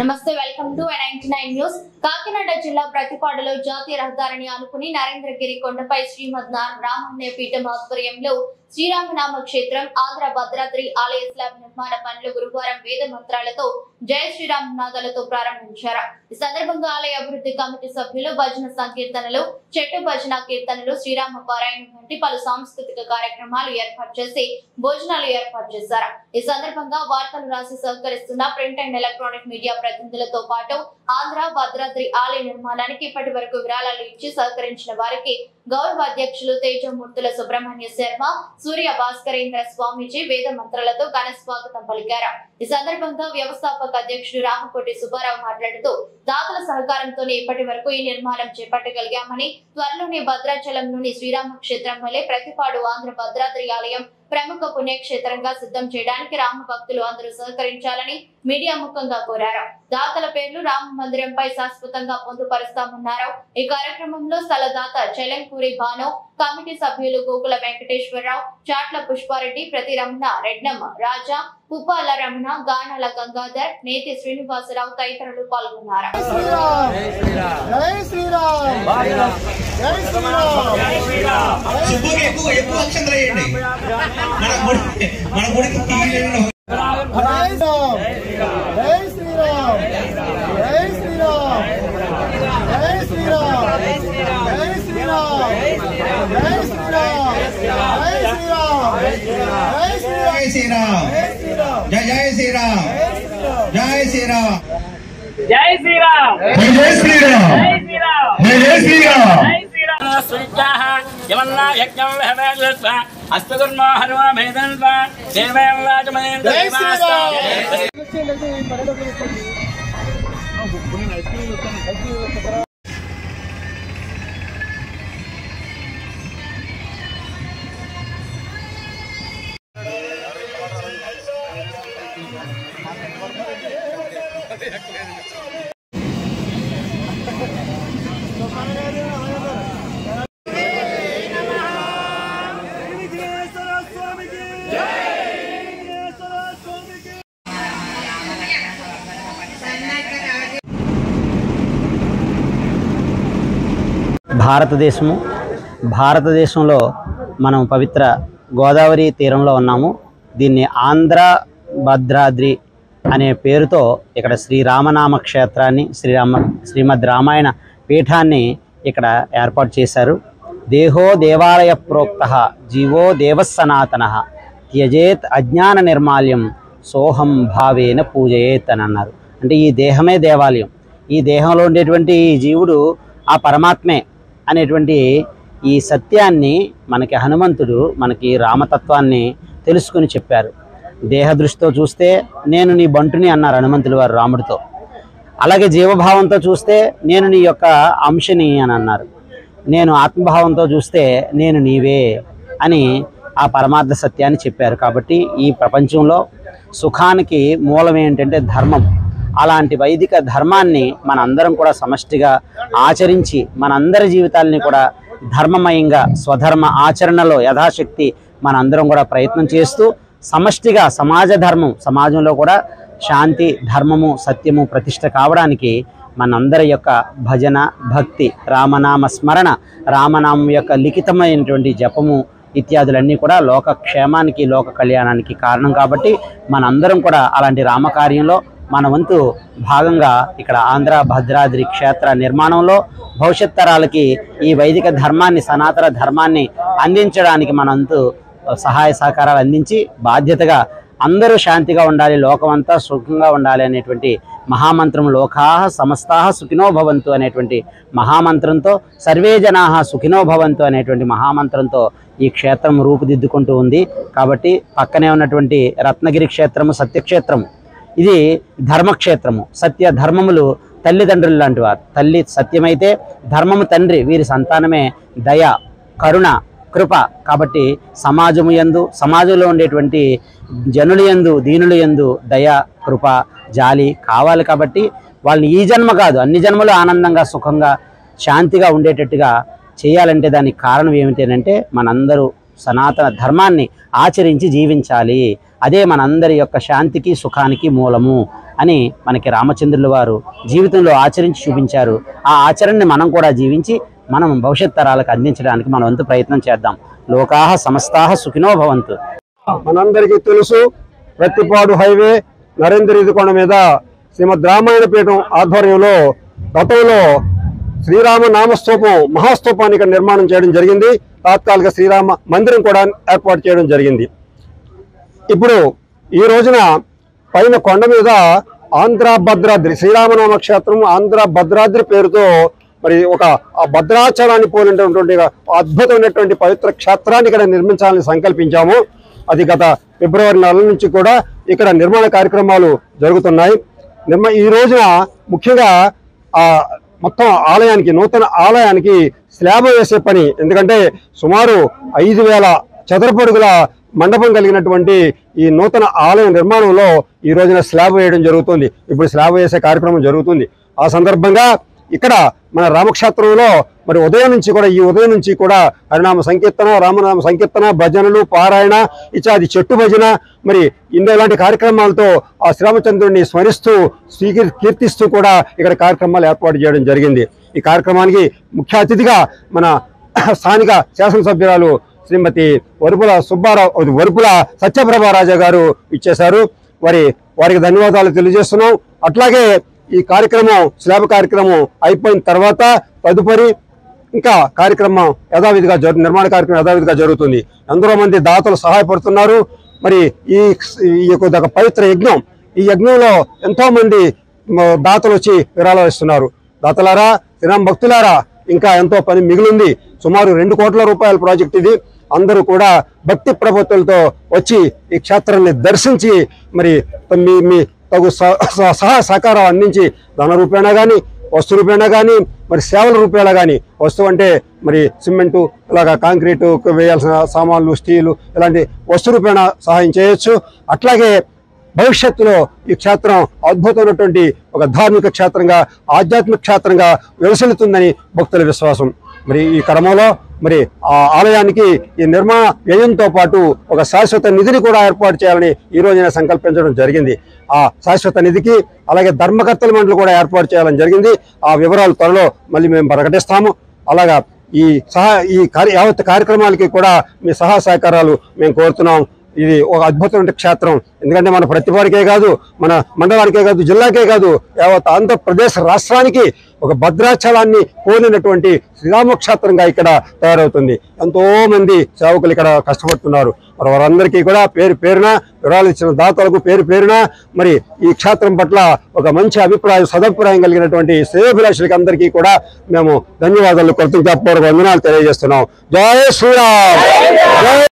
నమస్తే welcome to 99 news. Kakinada జిల్లా ప్రతిపాడులో జాతీయ రహదారిని ఆనుకుని నరేంద్రగిరి కొండపై శ్రీమద్ రామాంజనేయ పీఠం ఆధ్వర్యంలో శ్రీరామనామ క్షేత్రం ఆంధ్ర భద్రాద్రి ఆలయ స్లాబ్ నిర్మాణ పనులు గురువారం వేద మంత్రాలతో జయ శ్రీరామ్ నాదాలతో ప్రారంభించారు. ఈ సందర్భంగా ఆలయ అభివృద్ధి కమిటీ సభ్యులు భజన సంకీర్తనలు, చెట్టు భజన కీర్తనలు, శ్రీరామ పారాయణం వంటి పలు సాంస్కృతిక కార్యక్రమాలు ఏర్పాటు చేసి భోజనాలు ఏర్పాటు చేశారు. ఈ సందర్భంగా వార్తలు రాసి సహకరిస్తున్న ప్రింట్ అండ్ ఎలక్ట్రానిక్ మీడియా ప్రతినిధులతో పాటు ఆంధ్ర భద్రాద్రి ఆలయ నిర్మాణానికి ఇప్పటి వరకు విరాళాలు ఇచ్చి సహకరించిన వారికి గౌరవ అధ్యక్షులు తేజమూర్తుల సుబ్రహ్మణ్య శర్మ, సూర్య భాస్కరేంద్ర స్వామీజీ వేద మంత్రాలతో ఘన స్వాగతం పలికారు. ఈ సందర్భంగా వ్యవస్థాపక అధ్యక్షుడు రామకోటి సుబ్బారావు మాట్లాడుతూ దాతల సహకారంతోనే ఇప్పటి వరకు ఈ నిర్మాణం చేపట్టగలిగామని, త్వరలోనే భద్రాచలంలోని శ్రీరామ క్షేత్రం వలె ప్రతిపాడు ఆంధ్ర భద్రాద్రి ఆలయం ప్రముఖ పుణ్యక్షేత్రంగా సిద్ధం చేయడానికి రామ భక్తులు అందరూ సహకరించాలని మీడియా ముఖంగా కోరారు. దాతల పేర్లు రామ మందిరంపై శాశ్వతంగా పొందుపరుస్తామన్నారు. ఈ కార్యక్రమంలో స్థలదాత చెలంకూరి భాను, కమిటీ సభ్యులు గోకుల వెంకటేశ్వరరావు, చాట్ల పుష్పారెడ్డి, ప్రతి రమణ, రెడ్నమ్మ రాజా, పుప్పాల రమణ, గానాల గంగాధర్, నేతి శ్రీనివాసరావు తదితరులు పాల్గొన్నారు. जय श्री राम, जय श्री राम, जय श्री राम, जय श्री राम, जय श्री राम, जय श्री राम, जय श्री राम। स्विज्ञाः यमन्ना यज्ञं वहवेद्वा अस्तुर्मा हनुमा भेदन्वा देवयं राजमहेन्द्र देवास्ता। భారతదేశంలో మనం పవిత్ర గోదావరి తీరంలో ఉన్నాము. దీన్ని ఆంధ్ర భద్రాద్రి అనే పేరుతో ఇక్కడ శ్రీరామనామ క్షేత్రాన్ని, శ్రీమద్ రామాయణ పీఠాన్ని ఇక్కడ ఏర్పాటు చేశారు. దేహో దేవాలయ ప్రోక్తః జీవో దేవసనాతనః త్యజేత్ అజ్ఞాన నిర్మాల్యం సోహం భావేన పూజయేత్ అని అన్నారు. అంటే ఈ దేహమే దేవాలయం. ఈ దేహంలో ఉండేటువంటి ఈ జీవుడు ఆ పరమాత్మే అనేటువంటి ఈ సత్యాన్ని మనకి హనుమంతుడు మనకి రామతత్వాన్ని తెలుసుకుని చెప్పారు. దేహ దృష్టితో చూస్తే నేను నీ బంటుని అన్నారు హనుమంతుడు వారు రాముడితో. అలాగే జీవభావంతో చూస్తే నేను నీ యొక్క అంశని అని అన్నారు. నేను ఆత్మభావంతో చూస్తే నేను నీవే అని ఆ పరమార్థ సత్యాన్ని చెప్పారు. కాబట్టి ఈ ప్రపంచంలో సుఖానికి మూలం ఏంటంటే ధర్మం. అలాంటి వైదిక ధర్మాన్ని మనందరం కూడా సమష్టిగా ఆచరించి మనందరి జీవితాలని కూడా ధర్మమయంగా స్వధర్మ ఆచరణలో యథాశక్తి మనందరం కూడా ప్రయత్నం చేస్తూ సమష్టిగా సమాజ ధర్మం, సమాజంలో కూడా శాంతి, ధర్మము, సత్యము ప్రతిష్ట కావడానికి మనందరి యొక్క భజన, భక్తి, రామనామ స్మరణ, రామనామం యొక్క లిఖితమైనటువంటి జపము ఇత్యాదులన్నీ కూడా లోక క్షేమానికి, లోక కళ్యాణానికి కారణం. కాబట్టి మనందరం కూడా అలాంటి రామకార్యంలో మన వంతు భాగంగా ఇక్కడ ఆంధ్ర భద్రాద్రి క్షేత్ర నిర్మాణంలో భవిష్యత్ తరాలకి ఈ వైదిక ధర్మాన్ని, సనాతన ధర్మాన్ని అందించడానికి మనంతు సహాయ సహకారాలు అందించి బాధ్యతగా అందరూ శాంతిగా ఉండాలి, లోకమంతా సుఖంగా ఉండాలి అనేటువంటి మహామంత్రం, లోకాః సమస్తాః సుఖినో భవంతు అనేటువంటి మహామంత్రంతో, సర్వే జనాః సుఖినో భవంతు అనేటువంటి మహామంత్రంతో ఈ క్షేత్రం రూపుదిద్దుకుంటూ ఉంది. కాబట్టి పక్కనే ఉన్నటువంటి రత్నగిరి క్షేత్రము సత్యక్షేత్రము, ఇది ధర్మక్షేత్రము. సత్య ధర్మములు తల్లిదండ్రులు లాంటి వారు. తల్లి సత్యమైతే ధర్మము తండ్రి, వీరి సంతానమే దయ, కరుణ, కృప. కాబట్టి సమాజము యందు, సమాజంలో ఉండేటువంటి జనులు యందు, దీనులు యందు దయ, కృప, జాలి కావాలి. కాబట్టి వాళ్ళని ఈ జన్మ కాదు అన్ని జన్మలు ఆనందంగా, సుఖంగా, శాంతిగా ఉండేటట్టుగా చేయాలంటే దానికి కారణం ఏమిటంటే మనందరూ సనాతన ధర్మాన్ని ఆచరించి జీవించాలి. అదే మనందరి యొక్క శాంతికి, సుఖానికి మూలము అని మనకి రామచంద్రుల వారు జీవితంలో ఆచరించి చూపించారు. ఆ ఆచరణని మనం కూడా జీవించి మనం భవిష్యత్ తరాలకు అందించడానికి మన వంతు ప్రయత్నం చేద్దాం. లోకాహ సమస్తాహ సుఖినో భవంతు. మనందరికీ తెలుసు, ప్రతిపాడు హైవే నరేంద్రగిరి మీద శ్రీమద్ రామాయణ పీఠం ఆధ్వర్యంలో గతంలో శ్రీరామ నామస్తూపం మహాస్తూపాన్ని ఇక్కడ నిర్మాణం చేయడం జరిగింది. తాత్కాలిక శ్రీరామ మందిరం కూడా ఏర్పాటు చేయడం జరిగింది. ఇప్పుడు ఈ రోజున పైన కొండ మీద ఆంధ్ర భద్రాద్రి శ్రీరామనామ క్షేత్రం ఆంధ్ర భద్రాద్రి పేరుతో మరి ఒక భద్రాచలాన్ని పోలినటువంటి అద్భుతమైనటువంటి పవిత్ర క్షేత్రాన్ని ఇక్కడ నిర్మించాలని సంకల్పించాము. అది గత ఫిబ్రవరి నెల నుంచి కూడా ఇక్కడ నిర్మాణ కార్యక్రమాలు జరుగుతున్నాయి. ఈ రోజున ముఖ్యంగా మొత్తం ఆలయానికి నూతన ఆలయానికి స్లాబ్ వేసే పని, ఎందుకంటే సుమారు 5,000 చదరపు అడుగుల మండపం కలిగినటువంటి ఈ నూతన ఆలయ నిర్మాణంలో ఈ రోజున స్లాబ్ వేయడం జరుగుతుంది. ఇప్పుడు స్లాబ్ వేసే కార్యక్రమం జరుగుతుంది. ఆ సందర్భంగా ఇక్కడ మన రామక్షేత్రంలో మరి ఉదయం నుంచి కూడా హరినామ సంకీర్తన, రామనామ సంకీర్తన, భజనలు, పారాయణ, ఇత్యాది చెట్టు భజన, మరి ఇలాంటి కార్యక్రమాలతో ఆ శ్రీరామచంద్రుడిని స్మరిస్తూ కీర్తిస్తూ కూడా ఇక్కడ కార్యక్రమాలు ఏర్పాటు చేయడం జరిగింది. ఈ కార్యక్రమానికి ముఖ్య అతిథిగా మన స్థానిక శాసనసభ్యురాలు శ్రీమతి వరుపుల సత్యప్రభారాజా గారు ఇచ్చేశారు. వారికి ధన్యవాదాలు తెలియజేస్తున్నాం. అట్లాగే ఈ కార్యక్రమం స్లాబ్ కార్యక్రమం అయిపోయిన తర్వాత తదుపరి ఇంకా కార్యక్రమం యథావిధిగా నిర్మాణ కార్యక్రమం యథావిధిగా జరుగుతుంది. ఎందరో మంది దాతలు సహాయపడుతున్నారు. మరి ఈ పవిత్ర యజ్ఞం, ఈ యజ్ఞంలో ఎంతో మంది దాతలు వచ్చి విరాళాలు ఇస్తున్నారు. దాతలారా, శ్రీరామ భక్తులారా, ఇంకా ఎంతో పని మిగిలింది. సుమారు 2 కోట్ల రూపాయల ప్రాజెక్ట్ ఇది. అందరూ కూడా భక్తి ప్రపత్తులతో వచ్చి ఈ క్షేత్రాన్ని దర్శించి మరి మీ తగు సహాయ సహకారం అందించి ధన రూపేణా కానీ, వస్తు రూపేణా కానీ, మరి సేవల రూపేణా కానీ, వస్తువు అంటే మరి సిమెంటు, ఇలాగా కాంక్రీటు వేయాల్సిన సామాన్లు, స్టీలు, ఇలాంటి వస్తు రూపేణా సహాయం చేయొచ్చు. అట్లాగే భవిష్యత్తులో ఈ క్షేత్రం అద్భుతమైనటువంటి ఒక ధార్మిక క్షేత్రంగా, ఆధ్యాత్మిక క్షేత్రంగా విలసిల్లుతుందని భక్తుల విశ్వాసం. మరి ఈ క్రమంలో మరి ఆ ఆలయానికి ఈ నిర్మాణ వ్యయంతో పాటు ఒక శాశ్వత నిధిని కూడా ఏర్పాటు చేయాలని ఈ రోజున సంకల్పించడం జరిగింది. ఆ శాశ్వత నిధికి అలాగే ధర్మకర్తల మండలి కూడా ఏర్పాటు చేయాలని జరిగింది. ఆ వివరాలు త్వరలో మళ్ళీ మేము ప్రకటిస్తాము. అలాగా ఈ యావత్ కార్యక్రమాలకి కూడా మీ సహాయ సహకారాలు మేము కోరుతున్నాం. ఇది ఒక అద్భుతమైన క్షేత్రం. ఎందుకంటే మన ప్రతిపాడికే కాదు, మన మండలానికే కాదు, జిల్లాకే కాదు, యావత్ ఆంధ్రప్రదేశ్ రాష్ట్రానికి ఒక భద్రాచలాన్ని పోలినటువంటి శ్రీరామక్షేత్రంగా ఇక్కడ తయారవుతుంది. ఎంతో మంది సేవకులు ఇక్కడ కష్టపడుతున్నారు. మరి వారందరికీ కూడా పేరు పేరున వివరాలు ఇచ్చిన దాతలకు పేరు పేరున మరి ఈ క్షేత్రం పట్ల ఒక మంచి సదభిప్రాయం కలిగినటువంటి శ్రేయోభిలాషులకి అందరికీ కూడా మేము ధన్యవాదాలు, కృతజ్ఞతాపూర్వక వందనాలు తెలియజేస్తున్నాం. జై శ్రీరామ్.